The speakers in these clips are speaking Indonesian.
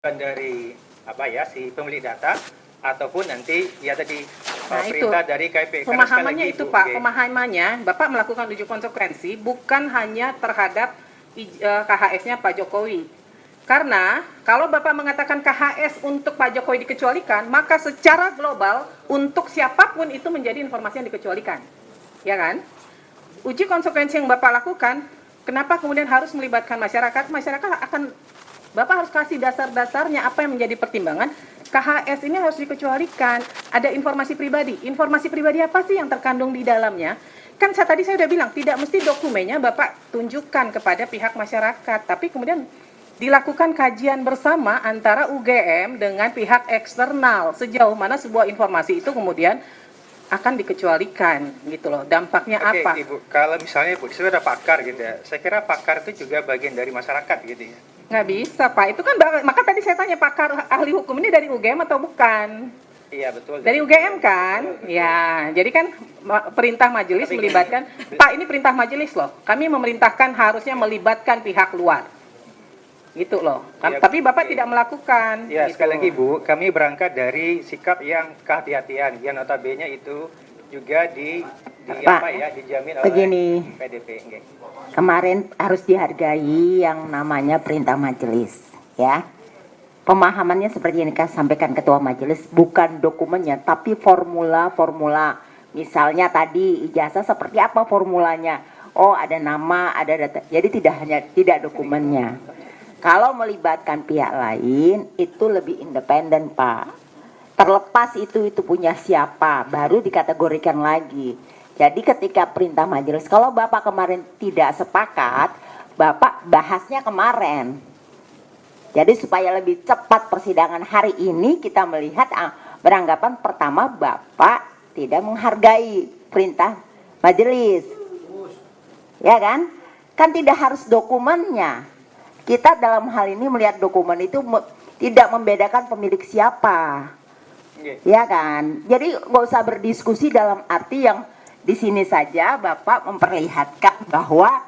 dari apa ya si pemilik data ataupun nanti ya tadi perintah dari KP. Pemahamannya itu Pak, pemahamannya Bapak melakukan uji konsekuensi bukan hanya terhadap KHS-nya Pak Jokowi. Karena kalau Bapak mengatakan KHS untuk Pak Jokowi dikecualikan, maka secara global untuk siapapun itu menjadi informasi yang dikecualikan. Ya kan? Uji konsekuensi yang Bapak lakukan, kenapa kemudian harus melibatkan masyarakat? Masyarakat akan Bapak harus kasih dasar-dasarnya apa yang menjadi pertimbangan. KHS ini harus dikecualikan. Ada informasi pribadi. Informasi pribadi apa sih yang terkandung di dalamnya? Kan tadi saya sudah bilang, tidak mesti dokumennya Bapak tunjukkan kepada pihak masyarakat. Tapi kemudian dilakukan kajian bersama antara UGM dengan pihak eksternal. Sejauh mana sebuah informasi itu kemudian akan dikecualikan gitu loh. Dampaknya apa? Ibu, kalau misalnya Ibu, saya ada pakar gitu ya. Saya kira pakar itu juga bagian dari masyarakat gitu ya. Nggak bisa Pak, itu kan maka tadi saya tanya pakar ahli hukum ini dari UGM atau bukan? Iya betul. Dari UGM kan? Betul. Ya, jadi kan perintah majelis melibatkan, Pak ini perintah majelis loh, kami memerintahkan harusnya melibatkan pihak luar. Gitu loh, ya, tapi Bapak tidak melakukan. Ya, gitu. sekali lagi Bu, kami berangkat dari sikap yang kehati-hatian, yang notabene itu juga Pak, dijamin oleh begini, PDP. Okay. Kemarin harus dihargai yang namanya perintah majelis, ya. Pemahamannya seperti yang sampaikan Ketua Majelis, bukan dokumennya, tapi formula-formula. Misalnya tadi ijazah seperti apa formulanya? Oh, ada nama, ada data. Jadi tidak dokumennya. Kalau melibatkan pihak lain, itu lebih independen, Pak. Terlepas itu punya siapa, baru dikategorikan lagi. Jadi ketika perintah majelis, kalau Bapak kemarin tidak sepakat, Bapak bahasnya kemarin. Jadi supaya lebih cepat persidangan hari ini, kita melihat beranggapan pertama Bapak tidak menghargai perintah majelis. Ya kan? Kan tidak harus dokumennya. Kita dalam hal ini melihat dokumen itu tidak membedakan pemilik siapa. Ya kan? Jadi nggak usah berdiskusi dalam arti yang di sini saja Bapak memperlihatkan bahwa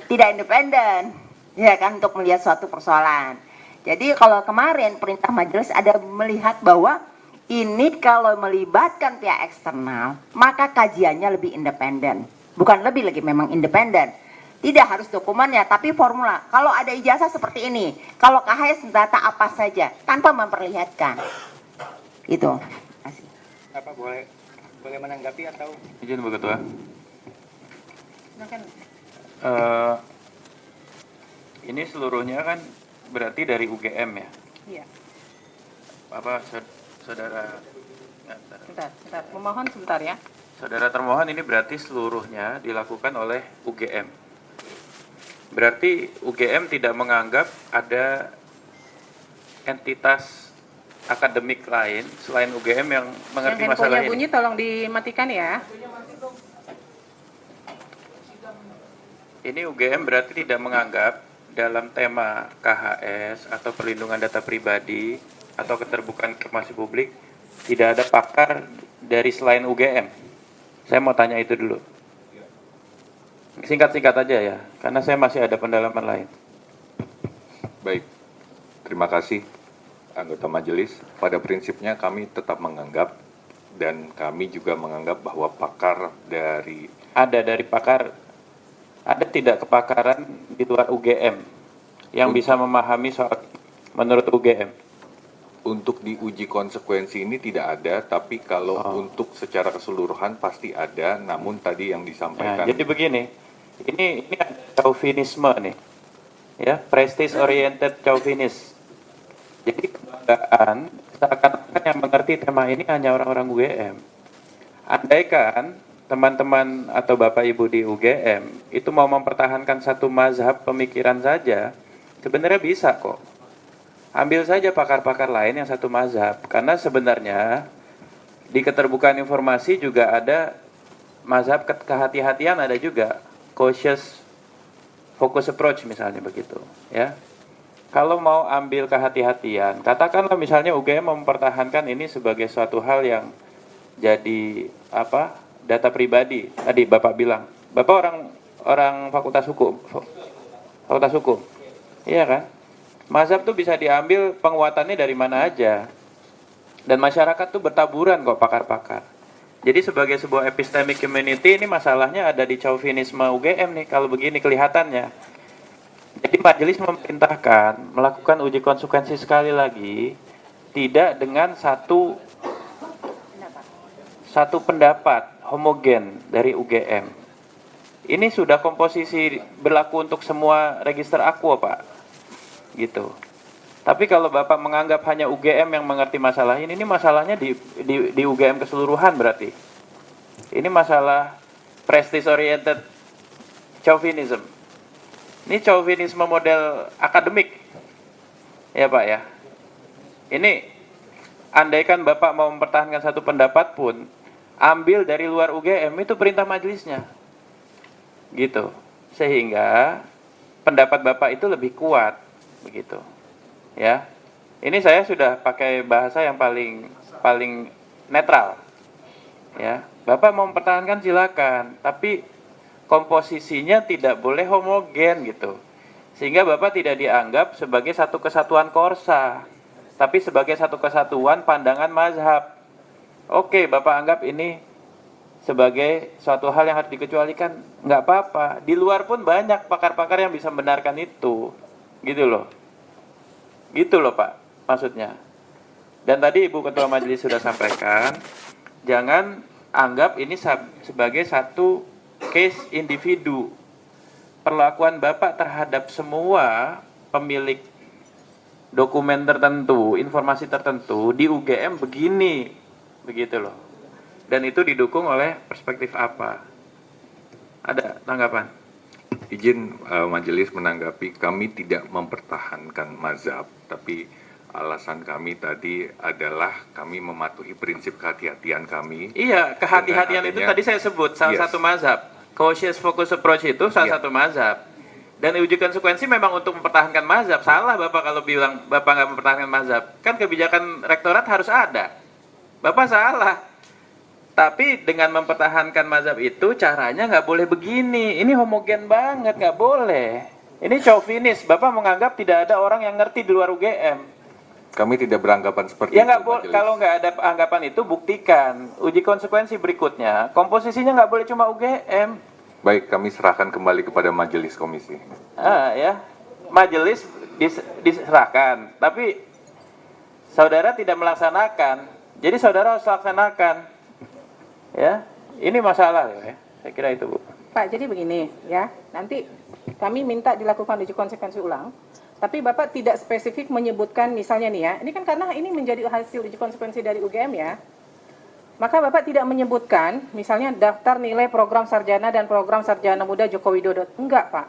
tidak independen, ya kan, untuk melihat suatu persoalan. Jadi kalau kemarin perintah majelis ada melihat bahwa ini kalau melibatkan pihak eksternal, maka kajiannya lebih independen. Bukan lebih lagi, memang independen. Tidak harus dokumennya, tapi formula. Kalau ada ijazah seperti ini, kalau KHS data apa saja, tanpa memperlihatkan. Itu. Kasih. Apa boleh menanggapi atau izin Bu Ketua? Ini seluruhnya kan berarti dari UGM ya? Iya. Apa saudara? Bentar. Memohon sebentar ya. Saudara termohon, ini berarti seluruhnya dilakukan oleh UGM. Berarti UGM tidak menganggap ada entitas akademik lain selain UGM yang mengerti masalah ini. Yang bunyi tolong dimatikan ya. Ini UGM berarti tidak menganggap dalam tema KHS atau perlindungan data pribadi atau keterbukaan informasi publik tidak ada pakar dari selain UGM. Saya mau tanya itu dulu. Singkat-singkat aja ya, karena saya masih ada pendalaman lain. Baik, terima kasih anggota majelis. Pada prinsipnya kami tetap menganggap dan kami juga menganggap bahwa pakar dari pakar, ada tidak kepakaran di luar UGM yang bisa memahami soal menurut UGM? Untuk diuji konsekuensi ini tidak ada, tapi kalau untuk secara keseluruhan pasti ada, namun tadi yang disampaikan. Nah, jadi begini, ini ada chauvinisme nih, ya, prestige oriented chauvinism. Jadi kebanggaan seakan-akan yang mengerti tema ini hanya orang-orang UGM. Andaikan teman-teman atau Bapak Ibu di UGM itu mau mempertahankan satu mazhab pemikiran saja, sebenarnya bisa kok. Ambil saja pakar-pakar lain yang satu mazhab. Karena sebenarnya di keterbukaan informasi juga ada mazhab kehati-hatian, ada juga cautious focus approach misalnya begitu, ya. Kalau mau ambil kehati-hatian, katakanlah misalnya UGM mempertahankan ini sebagai suatu hal yang jadi data pribadi. Tadi Bapak bilang, Bapak orang fakultas hukum, iya kan? Mazhab tuh bisa diambil penguatannya dari mana aja. Dan masyarakat tuh bertaburan kok pakar-pakar. Jadi sebagai sebuah epistemic community ini masalahnya ada di chauvinisme UGM nih kalau begini kelihatannya. Jadi majelis memerintahkan melakukan uji konsekuensi sekali lagi tidak dengan satu pendapat homogen dari UGM. Ini sudah komposisi berlaku untuk semua register aqua, Pak. Gitu. Tapi kalau Bapak menganggap hanya UGM yang mengerti masalah ini masalahnya di UGM keseluruhan berarti. Ini masalah prestige oriented chauvinism. Ini chauvinisme model akademik. Ya Pak ya. Ini andaikan Bapak mau mempertahankan satu pendapat pun, ambil dari luar UGM itu perintah majelisnya. Gitu. Sehingga pendapat Bapak itu lebih kuat begitu. Ya, ini saya sudah pakai bahasa yang paling netral. Ya, Bapak mau mempertahankan silakan, tapi komposisinya tidak boleh homogen gitu. Sehingga Bapak tidak dianggap sebagai satu kesatuan korsa, tapi sebagai satu kesatuan pandangan mazhab. Oke, Bapak anggap ini sebagai suatu hal yang harus dikecualikan, nggak apa-apa. Di luar pun banyak pakar-pakar yang bisa membenarkan itu, gitu loh. Gitu loh Pak, maksudnya. Dan tadi Ibu Ketua Majelis sudah sampaikan, jangan anggap ini sebagai satu case individu. Perlakuan Bapak terhadap semua pemilik dokumen tertentu, informasi tertentu di UGM begini, begitu loh. Dan itu didukung oleh perspektif apa? Ada tanggapan? Izin majelis menanggapi, kami tidak mempertahankan mazhab, tapi alasan kami tadi adalah kami mematuhi prinsip kehati-hatian kami. Iya, kehati-hatian itu tadi saya sebut salah satu mazhab. Cautious focus approach itu salah satu mazhab. Dan uji konsekuensi memang untuk mempertahankan mazhab. Salah Bapak kalau bilang Bapak nggak mempertahankan mazhab. Kan kebijakan rektorat harus ada. Bapak salah. Tapi dengan mempertahankan mazhab itu caranya nggak boleh begini. Ini homogen banget, nggak boleh. Ini chauvinis. Bapak menganggap tidak ada orang yang ngerti di luar UGM. Kami tidak beranggapan seperti Ya itu. nggak boleh. Kalau nggak ada anggapan itu buktikan. Uji konsekuensi berikutnya. Komposisinya nggak boleh cuma UGM. Baik, kami serahkan kembali kepada majelis komisi. Ya, majelis diserahkan. Tapi saudara tidak melaksanakan. Jadi saudara harus laksanakan. Ya, ini masalah ya. Saya kira itu, Bu. Pak, jadi begini ya, nanti kami minta dilakukan uji konsekuensi ulang, tapi Bapak tidak spesifik menyebutkan misalnya nih ya, ini kan karena ini menjadi hasil uji konsekuensi dari UGM ya, maka Bapak tidak menyebutkan misalnya daftar nilai program sarjana dan program sarjana muda Joko Widodo. Enggak Pak,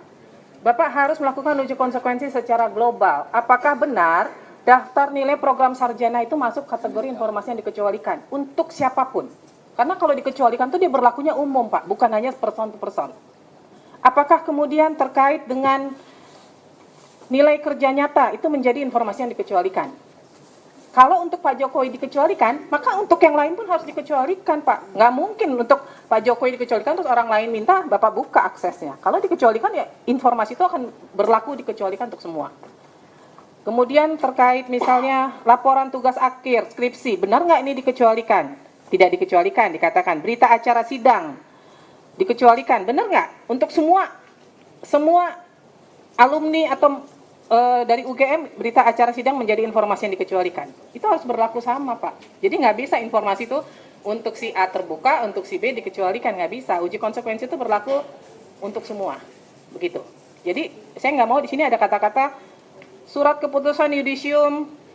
Bapak harus melakukan uji konsekuensi secara global. Apakah benar daftar nilai program sarjana itu masuk kategori informasi yang dikecualikan untuk siapapun? Karena kalau dikecualikan itu dia berlakunya umum Pak, bukan hanya person to person. Apakah kemudian terkait dengan nilai kerja nyata itu menjadi informasi yang dikecualikan? Kalau untuk Pak Jokowi dikecualikan, maka untuk yang lain pun harus dikecualikan Pak. Nggak mungkin untuk Pak Jokowi dikecualikan terus orang lain minta Bapak buka aksesnya. Kalau dikecualikan ya informasi itu akan berlaku dikecualikan untuk semua. Kemudian terkait misalnya laporan tugas akhir, skripsi, benar nggak ini dikecualikan? Tidak dikecualikan, dikatakan berita acara sidang dikecualikan, benar nggak? Untuk semua alumni atau dari UGM berita acara sidang menjadi informasi yang dikecualikan. Itu harus berlaku sama Pak. Jadi nggak bisa informasi itu untuk si A terbuka, untuk si B dikecualikan, nggak bisa. Uji konsekuensi itu berlaku untuk semua, begitu. Jadi saya nggak mau di sini ada kata-kata surat keputusan yudisium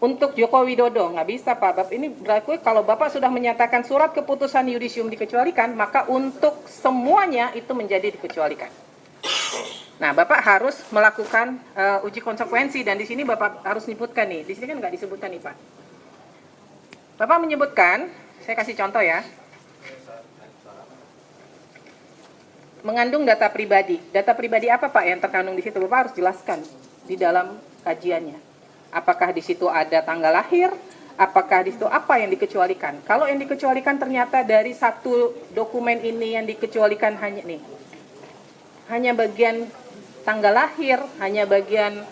untuk Joko Widodo, nggak bisa Pak. Ini berlaku kalau Bapak sudah menyatakan surat keputusan yudisium dikecualikan, maka untuk semuanya itu menjadi dikecualikan. Nah, Bapak harus melakukan uji konsekuensi dan di sini Bapak harus menyebutkan nih. Di sini kan nggak disebutkan nih Pak. Bapak menyebutkan, saya kasih contoh ya. Mengandung data pribadi. Data pribadi apa Pak yang terkandung di situ? Bapak harus jelaskan di dalam kajiannya. Apakah di situ ada tanggal lahir? Apakah di situ apa yang dikecualikan? Kalau yang dikecualikan ternyata dari satu dokumen ini yang dikecualikan hanya bagian tanggal lahir, hanya bagian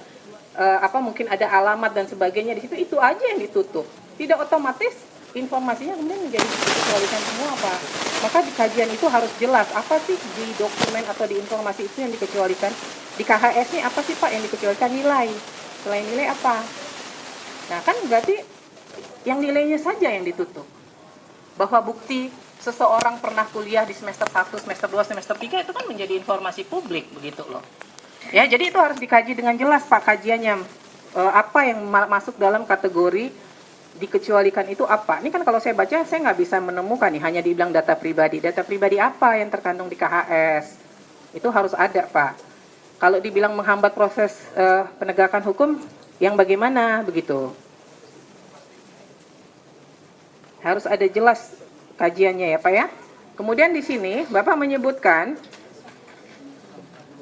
mungkin ada alamat dan sebagainya di situ, itu aja yang ditutup. Tidak otomatis informasinya kemudian menjadi dikecualikan semua, Pak. Maka di kajian itu harus jelas apa sih di dokumen atau di informasi itu yang dikecualikan. Di KHS-nya apa sih Pak yang dikecualikan? Nilai. Selain nilai apa? Nah kan berarti yang nilainya saja yang ditutup. Bahwa bukti seseorang pernah kuliah di semester 1, semester 2, semester 3 itu kan menjadi informasi publik begitu loh. Ya, jadi itu harus dikaji dengan jelas Pak kajiannya. Apa yang masuk dalam kategori dikecualikan itu apa? Ini kan kalau saya baca saya nggak bisa menemukan nih, hanya dibilang data pribadi. Data pribadi apa yang terkandung di KHS? Itu harus ada Pak. Kalau dibilang menghambat proses penegakan hukum, yang bagaimana begitu? Harus ada jelas kajiannya ya Pak ya. Kemudian di sini Bapak menyebutkan,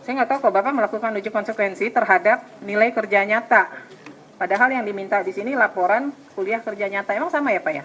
saya nggak tahu kalau Bapak melakukan uji konsekuensi terhadap nilai kerja nyata. Padahal yang diminta di sini laporan kuliah kerja nyata. Emang sama ya Pak ya?